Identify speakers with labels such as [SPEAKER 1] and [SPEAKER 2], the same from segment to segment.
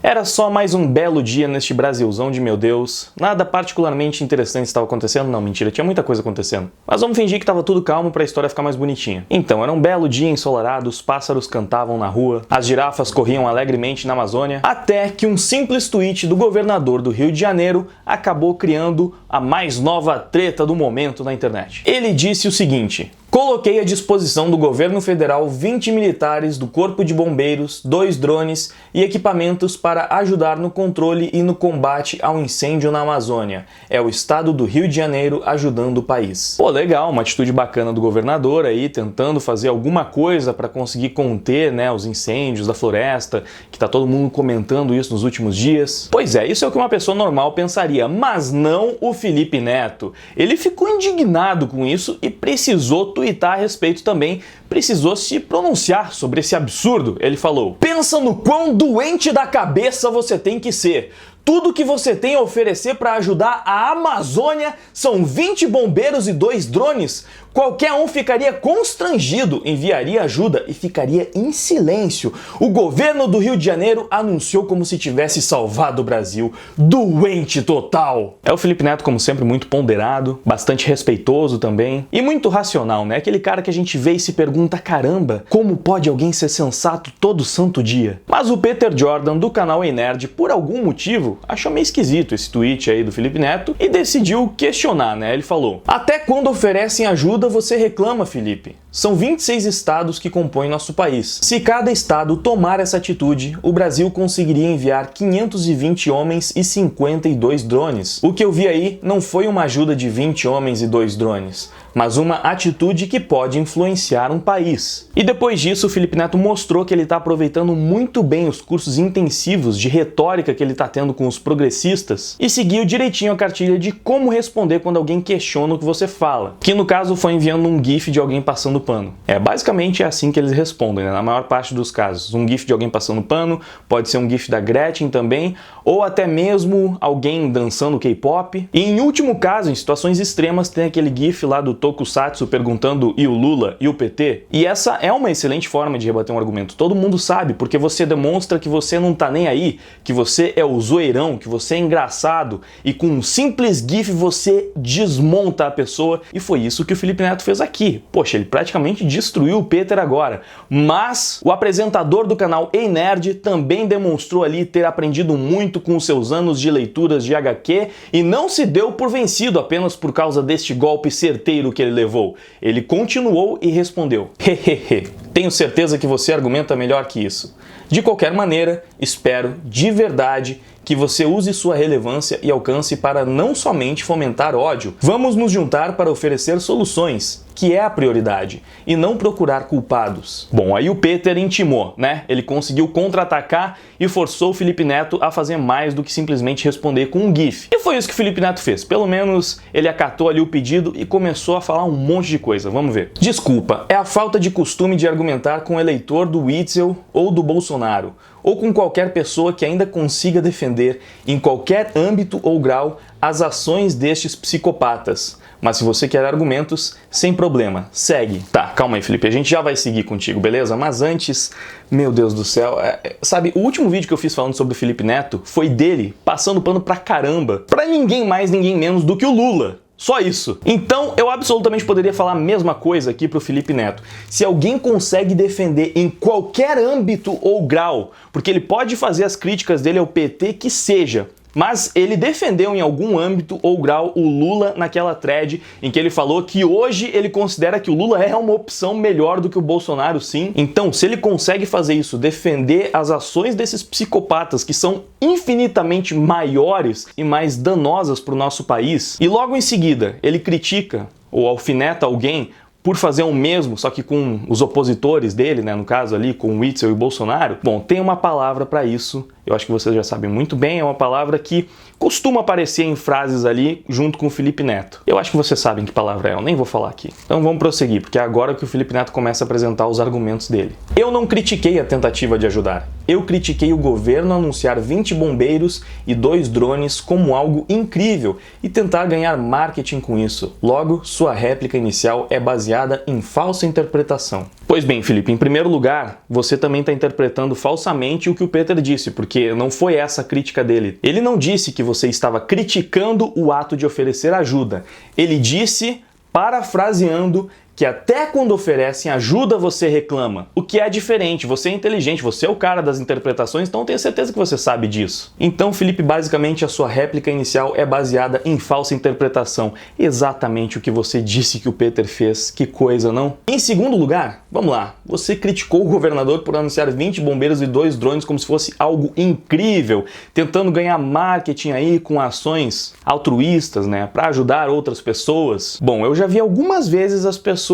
[SPEAKER 1] Era só mais um belo dia neste Brasilzão de meu Deus. Nada particularmente interessante estava acontecendo. Não, mentira, tinha muita coisa acontecendo. Mas vamos fingir que estava tudo calmo para a história ficar mais bonitinha. Então, era um belo dia ensolarado, os pássaros cantavam na rua, as girafas corriam alegremente na Amazônia, até que um simples tweet do governador do Rio de Janeiro acabou criando a mais nova treta do momento na internet. Ele disse o seguinte: coloquei à disposição do governo federal 20 militares do Corpo de Bombeiros, 2 drones e equipamentos para ajudar no controle e no combate ao incêndio na Amazônia. É o estado do Rio de Janeiro ajudando o país. Pô, legal, uma atitude bacana do governador aí, tentando fazer alguma coisa para conseguir conter, né, os incêndios da floresta, que tá todo mundo comentando isso nos últimos dias. Pois é, isso é o que uma pessoa normal pensaria, mas não o Felipe Neto. Ele ficou indignado com isso e precisou tuitar a respeito também, precisou se pronunciar sobre esse absurdo. Ele falou: pensa no quão doente da cabeça você tem que ser. Tudo que você tem a oferecer para ajudar a Amazônia são 20 bombeiros e 2 drones? Qualquer um ficaria constrangido, enviaria ajuda e ficaria em silêncio. O governo do Rio de Janeiro anunciou como se tivesse salvado o Brasil. Doente total! É o Felipe Neto, como sempre, muito ponderado, bastante respeitoso também e muito racional, né? Aquele cara que a gente vê e se pergunta: caramba, como pode alguém ser sensato todo santo dia? Mas o Peter Jordan, do canal Ei Nerd, por algum motivo, achou meio esquisito esse tweet aí do Felipe Neto e decidiu questionar, né? Ele falou: até quando oferecem ajuda você reclama, Felipe? São 26 estados que compõem nosso país. Se cada estado tomar essa atitude, o Brasil conseguiria enviar 520 homens e 52 drones. O que eu vi aí não foi uma ajuda de 20 homens e 2 drones, mas uma atitude que pode influenciar um país. E depois disso, o Felipe Neto mostrou que ele está aproveitando muito bem os cursos intensivos de retórica que ele está tendo com os progressistas e seguiu direitinho a cartilha de como responder quando alguém questiona o que você fala, que no caso foi enviando um gif de alguém passando pano. Basicamente é assim que eles respondem, né? Na maior parte dos casos. Um gif de alguém passando pano, pode ser um gif da Gretchen também, ou até mesmo alguém dançando K-pop. E em último caso, em situações extremas, tem aquele gif lá do Tokusatsu perguntando: e o Lula? E o PT? E essa é uma excelente forma de rebater um argumento. Todo mundo sabe, porque você demonstra que você não tá nem aí, que você é o zoeirão, que você é engraçado, e com um simples gif você desmonta a pessoa, e foi isso que o Felipe Neto fez aqui. Poxa, ele praticamente destruiu o Peter agora. Mas o apresentador do canal Ei Nerd também demonstrou ali ter aprendido muito com os seus anos de leituras de HQ e não se deu por vencido apenas por causa deste golpe certeiro que ele levou. Ele continuou e respondeu: hehehe, tenho certeza que você argumenta melhor que isso. De qualquer maneira, espero de verdade que você use sua relevância e alcance para não somente fomentar ódio. Vamos nos juntar para oferecer soluções, que é a prioridade, e não procurar culpados. Bom, aí o Peter intimou, né? Ele conseguiu contra-atacar e forçou o Felipe Neto a fazer mais do que simplesmente responder com um gif. E foi isso que o Felipe Neto fez. Pelo menos ele acatou ali o pedido e começou a falar um monte de coisa. Vamos ver. Desculpa, é a falta de costume de argumentar com o eleitor do Witzel ou do Bolsonaro, ou com qualquer pessoa que ainda consiga defender, em qualquer âmbito ou grau, as ações destes psicopatas. Mas se você quer argumentos, sem problema, segue. Tá, calma aí, Felipe, a gente já vai seguir contigo, beleza? Mas antes, meu Deus do céu, sabe, o último vídeo que eu fiz falando sobre o Felipe Neto foi dele passando pano pra caramba, pra ninguém mais, ninguém menos do que o Lula. Só isso. Então, eu absolutamente poderia falar a mesma coisa aqui pro Felipe Neto. Se alguém consegue defender em qualquer âmbito ou grau, porque ele pode fazer as críticas dele ao PT que seja, mas ele defendeu em algum âmbito ou grau o Lula naquela thread em que ele falou que hoje ele considera que o Lula é uma opção melhor do que o Bolsonaro, sim. Então, se ele consegue fazer isso, defender as ações desses psicopatas que são infinitamente maiores e mais danosas para o nosso país, e logo em seguida ele critica ou alfineta alguém por fazer o mesmo, só que com os opositores dele, né, no caso ali, com o Witzel e o Bolsonaro, bom, tem uma palavra para isso, eu acho que vocês já sabem muito bem, é uma palavra que costuma aparecer em frases ali junto com o Felipe Neto. Eu acho que vocês sabem que palavra é, eu nem vou falar aqui. Então vamos prosseguir, porque é agora que o Felipe Neto começa a apresentar os argumentos dele. Eu não critiquei a tentativa de ajudar. eu critiquei o governo anunciar 20 bombeiros e 2 drones como algo incrível e tentar ganhar marketing com isso. Logo, sua réplica inicial é baseada em falsa interpretação. Pois bem, Felipe, em primeiro lugar, você também está interpretando falsamente o que o Peter disse, porque não foi essa a crítica dele. Ele não disse que você estava criticando o ato de oferecer ajuda. Ele disse, parafraseando, que até quando oferecem ajuda você reclama. O que é diferente, você é inteligente, você é o cara das interpretações, então tenho certeza que você sabe disso. Então, Felipe, basicamente a sua réplica inicial é baseada em falsa interpretação. Exatamente o que você disse que o Peter fez. Que coisa, não? Em segundo lugar, vamos lá, você criticou o governador por anunciar 20 bombeiros e 2 drones como se fosse algo incrível, tentando ganhar marketing aí com ações altruístas, né, para ajudar outras pessoas. Bom, eu já vi algumas vezes as pessoas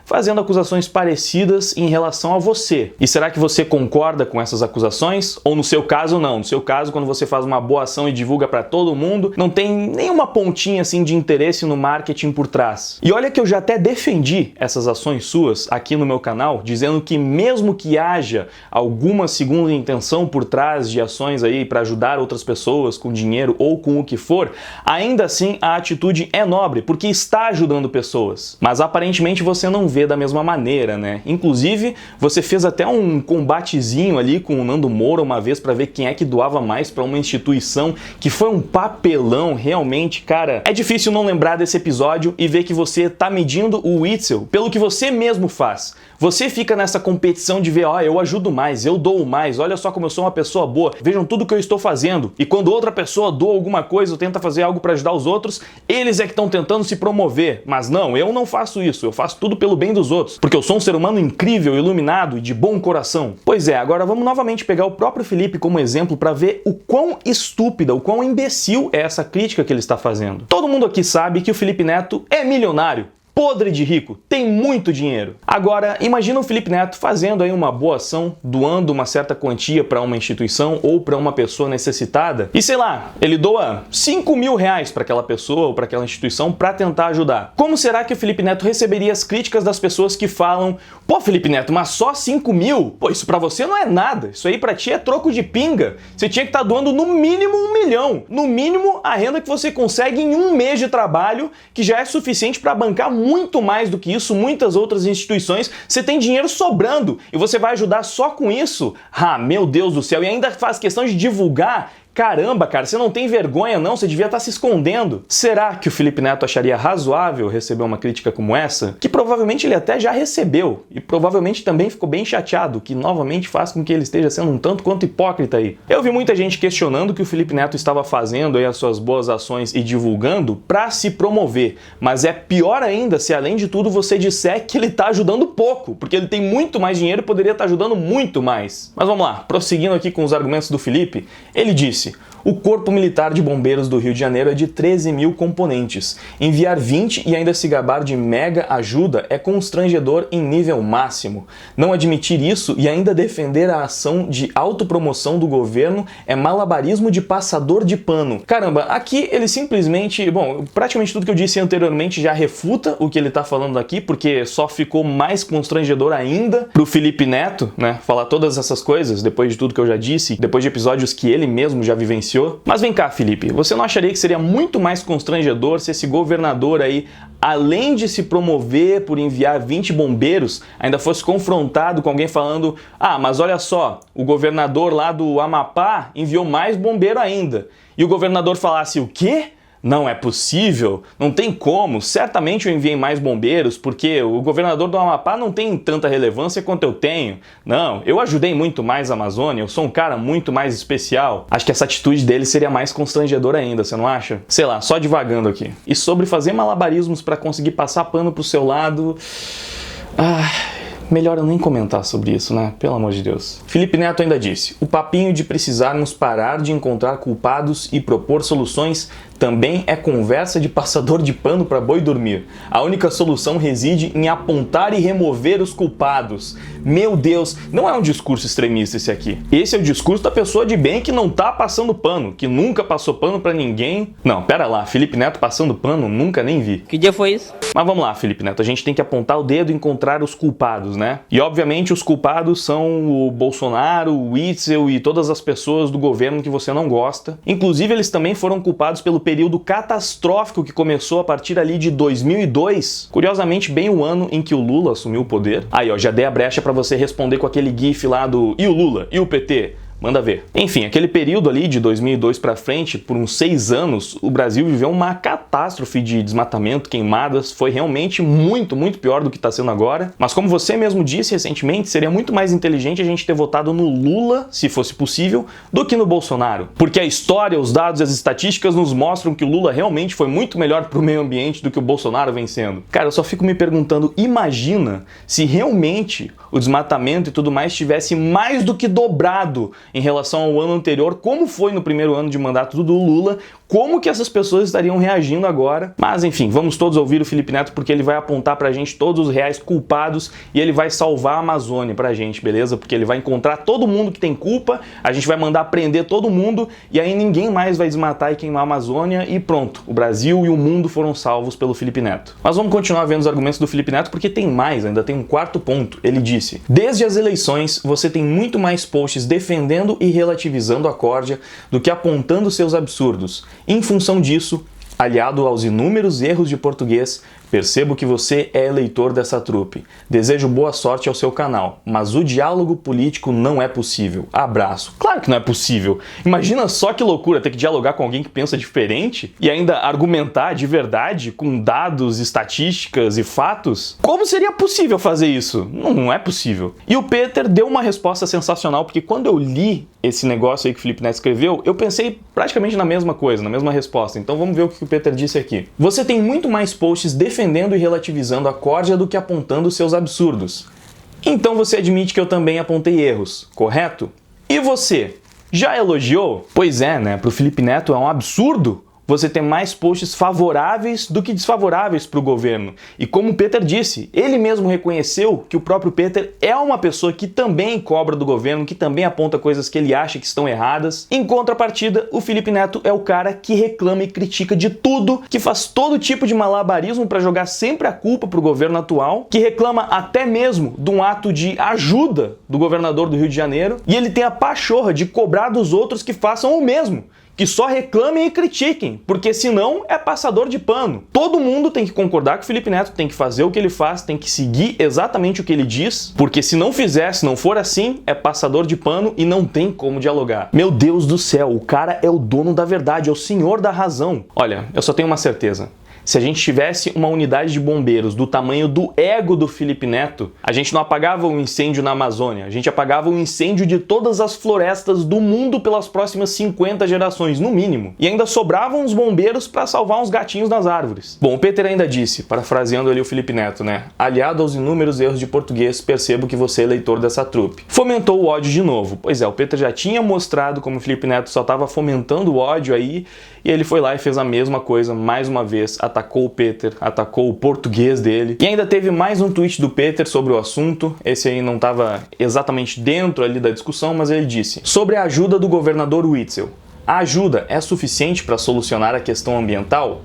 [SPEAKER 1] fazendo acusações parecidas em relação a você. E será que você concorda com essas acusações? Ou no seu caso, não? No seu caso, quando você faz uma boa ação e divulga para todo mundo, não tem nenhuma pontinha assim de interesse no marketing por trás. E olha que eu já até defendi essas ações suas aqui no meu canal, dizendo que mesmo que haja alguma segunda intenção por trás de ações aí para ajudar outras pessoas com dinheiro ou com o que for, ainda assim a atitude é nobre, porque está ajudando pessoas. Mas aparentemente você não vê da mesma maneira, né? Inclusive, você fez até um combatezinho ali com o Nando Moura uma vez para ver quem é que doava mais para uma instituição, que foi um papelão, realmente, cara. É difícil não lembrar desse episódio e ver que você tá medindo o Witzel pelo que você mesmo faz. Você fica nessa competição de ver, ó, eu ajudo mais, eu dou mais, olha só como eu sou uma pessoa boa, vejam tudo que eu estou fazendo. E quando outra pessoa doa alguma coisa ou tenta fazer algo para ajudar os outros, eles é que estão tentando se promover. Mas não, eu não faço isso, eu faço tudo pelo bem dos outros, porque eu sou um ser humano incrível, iluminado e de bom coração. Pois é, agora vamos novamente pegar o próprio Felipe como exemplo para ver o quão estúpida, o quão imbecil é essa crítica que ele está fazendo. Todo mundo aqui sabe que o Felipe Neto é milionário. Podre de rico, tem muito dinheiro. Agora, imagina o Felipe Neto fazendo aí uma boa ação, doando uma certa quantia para uma instituição ou para uma pessoa necessitada e, sei lá, ele doa 5 mil reais para aquela pessoa ou para aquela instituição para tentar ajudar. Como será que o Felipe Neto receberia as críticas das pessoas que falam: pô, Felipe Neto, mas só 5 mil? Pô, isso para você não é nada, isso aí para ti é troco de pinga. Você tinha que estar doando no mínimo 1 milhão, no mínimo a renda que você consegue em 1 mês de trabalho, que já é suficiente para bancar muito mais do que isso, muitas outras instituições. Você tem dinheiro sobrando e você vai ajudar só com isso? Ah, meu Deus do céu, e ainda faz questão de divulgar. Caramba, cara, você não tem vergonha não? Você devia estar se escondendo. Será que o Felipe Neto acharia razoável receber uma crítica como essa? Que provavelmente ele até já recebeu e provavelmente também ficou bem chateado, que novamente faz com que ele esteja sendo um tanto quanto hipócrita aí. Eu vi muita gente questionando que o Felipe Neto estava fazendo aí as suas boas ações e divulgando para se promover, mas é pior ainda se além de tudo você disser que ele está ajudando pouco, porque ele tem muito mais dinheiro e poderia estar ajudando muito mais. Mas vamos lá, prosseguindo aqui com os argumentos do Felipe, ele disse: o Corpo Militar de Bombeiros do Rio de Janeiro é de 13 mil componentes. Enviar 20 e ainda se gabar de mega ajuda é constrangedor em nível máximo. Não admitir isso e ainda defender a ação de autopromoção do governo é malabarismo de passador de pano. Caramba, aqui ele simplesmente... Bom, praticamente tudo que eu disse anteriormente já refuta o que ele tá falando aqui, porque só ficou mais constrangedor ainda pro Felipe Neto, né, falar todas essas coisas, depois de tudo que eu já disse, depois de episódios que ele mesmo já vivenciou. Mas vem cá, Felipe, você não acharia que seria muito mais constrangedor se esse governador aí, além de se promover por enviar 20 bombeiros, ainda fosse confrontado com alguém falando: ah, mas olha só, o governador lá do Amapá enviou mais bombeiro ainda. E o governador falasse: o quê? Não é possível, não tem como, certamente eu enviei mais bombeiros porque o governador do Amapá não tem tanta relevância quanto eu tenho. Não, eu ajudei muito mais a Amazônia, eu sou um cara muito mais especial. Acho que essa atitude dele seria mais constrangedora ainda, você não acha? Sei lá, só divagando aqui. E sobre fazer malabarismos para conseguir passar pano pro seu lado... melhor eu nem comentar sobre isso, né? Pelo amor de Deus. Felipe Neto ainda disse: o papinho de precisarmos parar de encontrar culpados e propor soluções também é conversa de passador de pano para boi dormir. A única solução reside em apontar e remover os culpados. Meu Deus, não é um discurso extremista esse aqui. Esse é o discurso da pessoa de bem que não tá passando pano, que nunca passou pano para ninguém. Não, pera lá, Felipe Neto passando pano, nunca nem vi.
[SPEAKER 2] Que dia foi isso?
[SPEAKER 1] Mas vamos lá, Felipe Neto, a gente tem que apontar o dedo e encontrar os culpados, né? E obviamente os culpados são o Bolsonaro, o Witzel e todas as pessoas do governo que você não gosta. Inclusive eles também foram culpados pelo período catastrófico que começou a partir ali de 2002, curiosamente bem o ano em que o Lula assumiu o poder. Aí ó, já dei a brecha pra você responder com aquele gif lá do "e o Lula? E o PT?" Manda ver. Enfim, aquele período ali de 2002 pra frente, por uns 6 anos, o Brasil viveu uma catástrofe de desmatamento, queimadas, foi realmente muito pior do que tá sendo agora. Mas como você mesmo disse recentemente, seria muito mais inteligente a gente ter votado no Lula, se fosse possível, do que no Bolsonaro. Porque a história, os dados e as estatísticas nos mostram que o Lula realmente foi muito melhor pro meio ambiente do que o Bolsonaro vem sendo. Cara, eu só fico me perguntando, imagina se realmente o desmatamento e tudo mais tivesse mais do que dobrado em relação ao ano anterior, como foi no primeiro ano de mandato do Lula, como que essas pessoas estariam reagindo agora. Mas enfim, vamos todos ouvir o Felipe Neto porque ele vai apontar pra gente todos os reais culpados e ele vai salvar a Amazônia pra gente, beleza? Porque ele vai encontrar todo mundo que tem culpa, a gente vai mandar prender todo mundo e aí ninguém mais vai desmatar e queimar a Amazônia e pronto, o Brasil e o mundo foram salvos pelo Felipe Neto. Mas vamos continuar vendo os argumentos do Felipe Neto porque tem mais, ainda tem um quarto ponto. Ele disse: desde as eleições você tem muito mais posts defendendo e relativizando a corja do que apontando seus absurdos. Em função disso, aliado aos inúmeros erros de português, percebo que você é eleitor dessa trupe. Desejo boa sorte ao seu canal, mas o diálogo político não é possível. Abraço. Claro que não é possível. Imagina só que loucura ter que dialogar com alguém que pensa diferente e ainda argumentar de verdade com dados, estatísticas e fatos. Como seria possível fazer isso? Não é possível. E o Peter deu uma resposta sensacional, porque quando eu li esse negócio aí que o Felipe Neto escreveu, eu pensei praticamente na mesma coisa, na mesma resposta. Então vamos ver o que o Peter disse aqui. Você tem muito mais posts defendendo e relativizando a corja do que apontando seus absurdos. Então você admite que eu também apontei erros, correto? E você? Já elogiou? Pois é, né? Pro Felipe Neto é um absurdo você ter mais posts favoráveis do que desfavoráveis para o governo. E como o Peter disse, ele mesmo reconheceu que o próprio Peter é uma pessoa que também cobra do governo, que também aponta coisas que ele acha que estão erradas. Em contrapartida, o Felipe Neto é o cara que reclama e critica de tudo, que faz todo tipo de malabarismo para jogar sempre a culpa pro governo atual, que reclama até mesmo de um ato de ajuda do governador do Rio de Janeiro, e ele tem a pachorra de cobrar dos outros que façam o mesmo, que só reclamem e critiquem, porque senão é passador de pano. Todo mundo tem que concordar que o Felipe Neto tem que fazer o que ele faz, tem que seguir exatamente o que ele diz, porque se não fizer, se não for assim, é passador de pano e não tem como dialogar. Meu Deus do céu, o cara é o dono da verdade, é o senhor da razão. Olha, eu só tenho uma certeza. Se a gente tivesse uma unidade de bombeiros do tamanho do ego do Felipe Neto, a gente não apagava um incêndio na Amazônia, a gente apagava um incêndio de todas as florestas do mundo pelas próximas 50 gerações, no mínimo. E ainda sobravam uns bombeiros para salvar uns gatinhos nas árvores. Bom, o Peter ainda disse, parafraseando ali o Felipe Neto, né? Aliado aos inúmeros erros de português, percebo que você é eleitor dessa trupe. Fomentou o ódio de novo. Pois é, o Peter já tinha mostrado como o Felipe Neto só estava fomentando o ódio aí, e ele foi lá e fez a mesma coisa, mais uma vez, atacou o Peter, atacou o português dele. E ainda teve mais um tweet do Peter sobre o assunto, esse aí não estava exatamente dentro ali da discussão, mas ele disse: sobre a ajuda do governador Witzel. A ajuda é suficiente para solucionar a questão ambiental?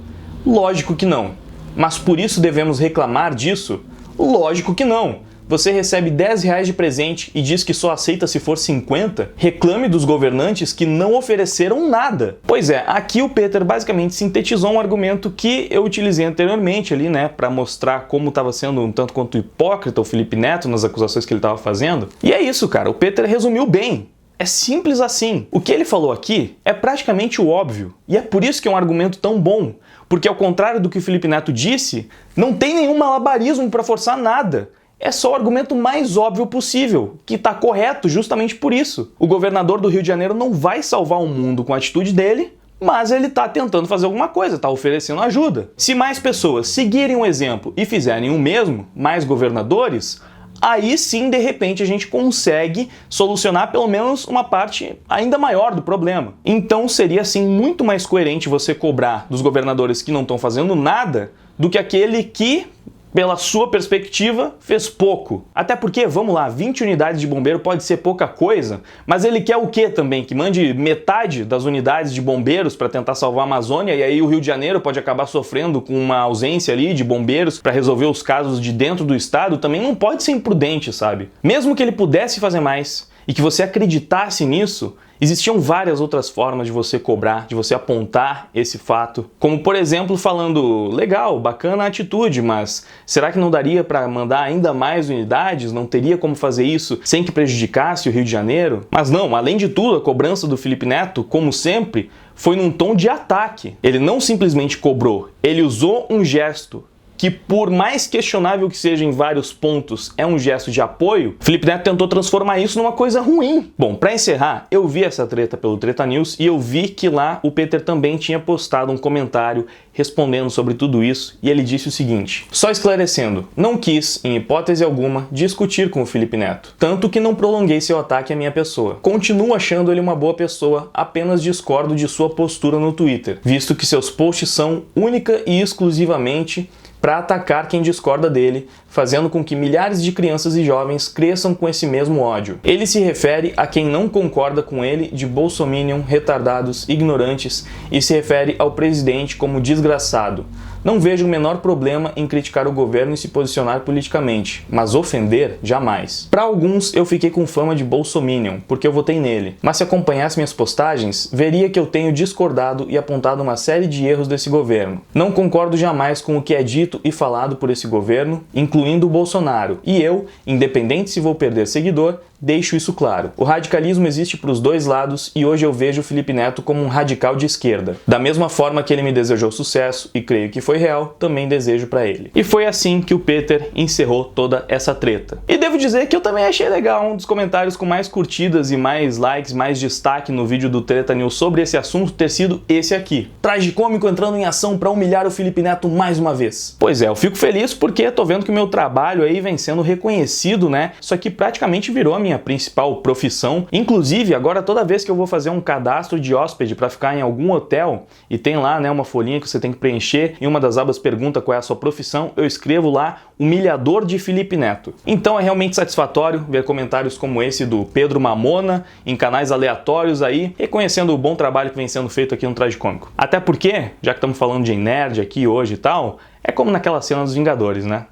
[SPEAKER 1] Lógico que não. Mas por isso devemos reclamar disso? Lógico que não. Você recebe R$10 de presente e diz que só aceita se for 50? Reclame dos governantes que não ofereceram nada. Pois é, aqui o Peter basicamente sintetizou um argumento que eu utilizei anteriormente ali, né, para mostrar como estava sendo um tanto quanto hipócrita o Felipe Neto nas acusações que ele estava fazendo. E é isso, cara, o Peter resumiu bem. É simples assim. O que ele falou aqui é praticamente o óbvio. E é por isso que é um argumento tão bom. Porque ao contrário do que o Felipe Neto disse, não tem nenhum malabarismo para forçar nada. É só o argumento mais óbvio possível, que está correto justamente por isso. O governador do Rio de Janeiro não vai salvar o mundo com a atitude dele, mas ele está tentando fazer alguma coisa, está oferecendo ajuda. Se mais pessoas seguirem o exemplo e fizerem o mesmo, mais governadores, aí sim, de repente, a gente consegue solucionar pelo menos uma parte ainda maior do problema. Então seria assim muito mais coerente você cobrar dos governadores que não estão fazendo nada do que aquele que pela sua perspectiva, fez pouco. Até porque, vamos lá, 20 unidades de bombeiro pode ser pouca coisa, mas ele quer o quê também? Que mande metade das unidades de bombeiros para tentar salvar a Amazônia, e aí o Rio de Janeiro pode acabar sofrendo com uma ausência ali de bombeiros para resolver os casos de dentro do estado? Também não pode ser imprudente, sabe? Mesmo que ele pudesse fazer mais e que você acreditasse nisso, existiam várias outras formas de você cobrar, de você apontar esse fato. Como, por exemplo, falando, legal, bacana a atitude, mas será que não daria para mandar ainda mais unidades? Não teria como fazer isso sem que prejudicasse o Rio de Janeiro? Mas não, além de tudo, a cobrança do Felipe Neto, como sempre, foi num tom de ataque. Ele não simplesmente cobrou, ele usou um gesto que, por mais questionável que seja em vários pontos, é um gesto de apoio. Felipe Neto tentou transformar isso numa coisa ruim. Bom, pra encerrar, eu vi essa treta pelo Treta News e eu vi que lá o Peter também tinha postado um comentário respondendo sobre tudo isso, e ele disse o seguinte: só esclarecendo, não quis, em hipótese alguma, discutir com o Felipe Neto, tanto que não prolonguei seu ataque à minha pessoa. Continuo achando ele uma boa pessoa, apenas discordo de sua postura no Twitter, visto que seus posts são única e exclusivamente para atacar quem discorda dele, fazendo com que milhares de crianças e jovens cresçam com esse mesmo ódio. Ele se refere a quem não concorda com ele de bolsominion, retardados, ignorantes, e se refere ao presidente como desgraçado. Não vejo o menor problema em criticar o governo e se posicionar politicamente, mas ofender, jamais. Para alguns, eu fiquei com fama de bolsominion, porque eu votei nele. Mas se acompanhasse minhas postagens, veria que eu tenho discordado e apontado uma série de erros desse governo. Não concordo jamais com o que é dito e falado por esse governo, incluindo o Bolsonaro. E eu, independente se vou perder seguidor, deixo isso claro. O radicalismo existe para os dois lados e hoje eu vejo o Felipe Neto como um radical de esquerda. Da mesma forma que ele me desejou sucesso e creio que foi real, também desejo para ele. E foi assim que o Peter encerrou toda essa treta. E devo dizer que eu também achei legal um dos comentários com mais curtidas e mais likes, mais destaque no vídeo do Treta News sobre esse assunto ter sido esse aqui. Tragicômico entrando em ação para humilhar o Felipe Neto mais uma vez. Pois é, eu fico feliz porque tô vendo que o meu trabalho aí vem sendo reconhecido, né? Isso aqui praticamente virou a minha principal profissão. Inclusive, agora toda vez que eu vou fazer um cadastro de hóspede para ficar em algum hotel e tem lá, né, uma folhinha que você tem que preencher e uma das abas pergunta qual é a sua profissão, eu escrevo lá humilhador de Felipe Neto. Então é realmente satisfatório ver comentários como esse do Pedro Mamona em canais aleatórios aí, reconhecendo o bom trabalho que vem sendo feito aqui no Tragicômico. Até porque, já que estamos falando de nerd aqui hoje e tal, é como naquela cena dos Vingadores, né?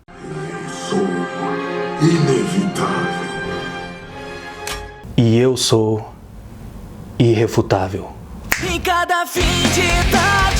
[SPEAKER 2] Sou inevitável.
[SPEAKER 1] E eu sou irrefutável.
[SPEAKER 3] Em cada fim de tarde